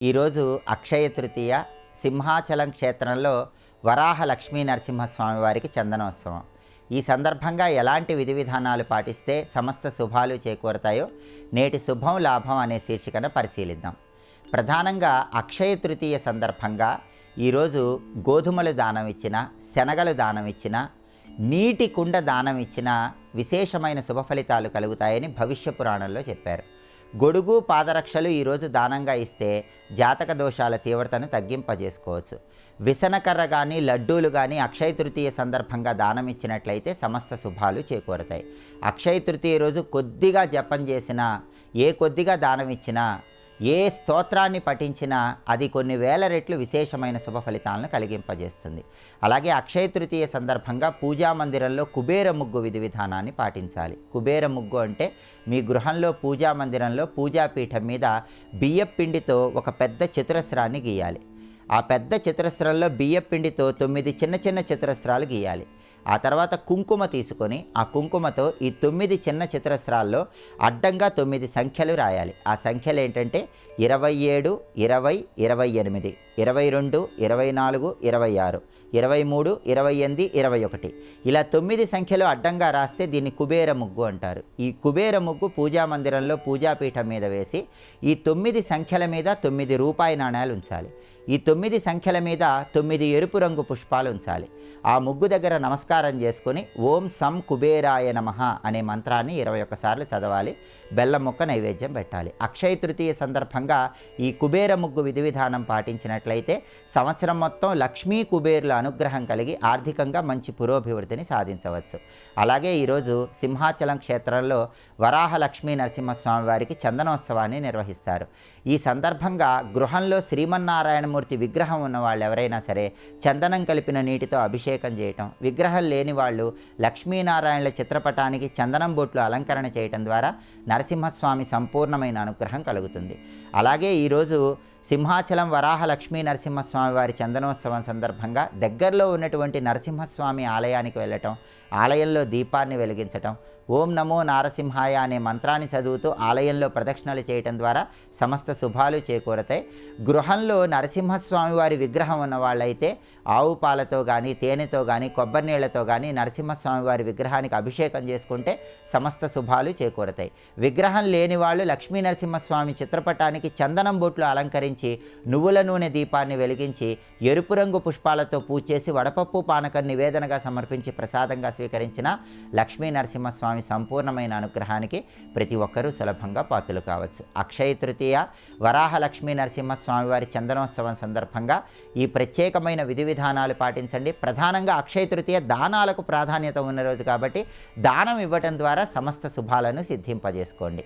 ఈరోజు అక్షయ తృతీయ. సింహాచలం క్షేత్రంలో వరాహ లక్ష్మీ నరసింహస్వామి వారికి చందనోత్సవం. ఈ సందర్భంగా ఎలాంటి విధి విధానాలు పాటిస్తే సమస్త శుభాలు చేకూరతాయో నేటి శుభం లాభం అనే శీర్షికన పరిశీలిద్దాం. ప్రధానంగా అక్షయ తృతీయ సందర్భంగా ఈరోజు గోధుమలు దానం ఇచ్చిన, శనగలు దానం ఇచ్చిన, నీటి కుండ దానం ఇచ్చిన విశేషమైన శుభ ఫలితాలు కలుగుతాయని భవిష్య పురాణంలో చెప్పారు. గొడుగు, పాదరక్షలు ఈరోజు దానంగా ఇస్తే జాతక దోషాల తీవ్రతను తగ్గింపజేసుకోవచ్చు. విసనకర్ర కానీ, లడ్డూలు కానీ అక్షయ తృతీయ సందర్భంగా దానం ఇచ్చినట్లయితే సమస్త శుభాలు చేకూరతాయి. అక్షయ తృతీయ రోజు కొద్దిగా జపం చేసినా, కొద్దిగా దానం ఇచ్చినా, స్తోత్రాన్ని పఠించినా అది కొన్ని వేల రెట్లు విశేషమైన శుభ ఫలితాలను కలిగింపజేస్తుంది. అలాగే అక్షయ తృతీయ సందర్భంగా పూజా మందిరంలో కుబేర ముగ్గు విధి విధానాన్ని పాటించాలి. కుబేర ముగ్గు అంటే మీ గృహంలో పూజా మందిరంలో పూజాపీఠం మీద బియ్యపిండితో ఒక పెద్ద చతురస్రాన్ని గీయాలి. ఆ పెద్ద చతురస్రంలో బియ్యపిండితో 9 చిన్న చిన్న చతురస్రాలు గీయాలి. ఆ తర్వాత కుంకుమ తీసుకొని ఆ కుంకుమతో ఈ 9 చిన్న చతురస్రాల్లో అడ్డంగా 9 సంఖ్యలు రాయాలి. ఆ సంఖ్యలు ఏంటంటే 27, 20, 28, 22, 24, 26, 23, 28, 21 ఇలా 9 సంఖ్యలు అడ్డంగా రాస్తే దీన్ని కుబేర ముగ్గు అంటారు. ఈ కుబేర ముగ్గు పూజా మందిరంలో పూజాపీఠం మీద వేసి ఈ 9 సంఖ్యల మీద 9 రూపాయి నాణేలు ఉంచాలి. ఈ 9 సంఖ్యల మీద 9 ఎరుపు రంగు పుష్పాలు ఉంచాలి. ఆ ముగ్గు దగ్గర నమస్కారం చేసుకొని ఓం సం కుబేరాయ నమః అనే మంత్రాన్ని 21 సార్లు చదవాలి. బెల్లం ముక్క నైవేద్యం పెట్టాలి. అక్షయ తృతీయ సందర్భంగా ఈ కుబేర ముగ్గు విధి విధానం పాటించినట్లయితే సంవత్సరం మొత్తం లక్ష్మీ కుబేరుల అనుగ్రహం కలిగి ఆర్థికంగా మంచి పురోభివృద్ధిని సాధించవచ్చు. అలాగే ఈరోజు సింహాచలం క్షేత్రంలో వరాహ లక్ష్మీ నరసింహస్వామి వారికి చందనోత్సవాన్ని నిర్వహిస్తారు. ఈ సందర్భంగా గృహంలో శ్రీమన్నారాయణమూర్తి విగ్రహం ఉన్న వాళ్ళు ఎవరైనా సరే చందనం కలిపిన నీటితో అభిషేకం చేయటం, విగ్రహం లేని వాళ్ళు లక్ష్మీనారాయణల చిత్రపటానికి చందనం బొట్లు అలంకరణ చేయటం ద్వారా నరసింహస్వామి సంపూర్ణమైన అనుగ్రహం కలుగుతుంది. అలాగే ఈరోజు సింహాచలం వరాహ లక్ష్మీ నరసింహస్వామి వారి చందనోత్సవం సందర్భంగా దగ్గరలో ఉన్నటువంటి నరసింహస్వామి ఆలయానికి వెళ్ళటం, ఆలయంలో దీపాన్ని వెలిగించటం, ఓం నమో నారసింహాయ అనే మంత్రాన్ని చదువుతూ ఆలయంలో ప్రదక్షిణలు చేయటం ద్వారా సమస్త శుభాలు చేకూరతాయి. గృహంలో నరసింహస్వామి వారి విగ్రహం ఉన్న వాళ్ళైతే ఆవు పాలతో కానీ, తేనెతో కానీ, కొబ్బరి నీళ్లతో కానీ నరసింహస్వామి వారి విగ్రహానికి అభిషేకం చేసుకుంటే సమస్త శుభాలు చేకూరతాయి. విగ్రహం లేని వాళ్ళు లక్ష్మీ నరసింహస్వామి చిత్రపటానికి చందనం బొట్లు అలంకరించి నువ్వుల నూనె దీపాన్ని వెలిగించి ఎరుపు రంగు పుష్పాలతో పూజ చేసి వడపప్పు పానకం నివేదనగా సమర్పించి ప్రసాదంగా స్వీకరించిన లక్ష్మీ నరసింహస్వామి సంపూర్ణమైన అనుగ్రహానికి ప్రతి ఒక్కరూ సులభంగా పాత్రలు కావచ్చు. అక్షయ తృతీయ వరాహ లక్ష్మీ నరసింహస్వామి వారి చందనోత్సవం సందర్భంగా ఈ ప్రత్యేకమైన విధి విధానాలు పాటించండి. ప్రధానంగా అక్షయ తృతీయ దానాలకు ప్రాధాన్యత ఉన్న రోజు కాబట్టి దానం ఇవ్వటం ద్వారా సమస్త శుభాలను సిద్ధింపజేసుకోండి.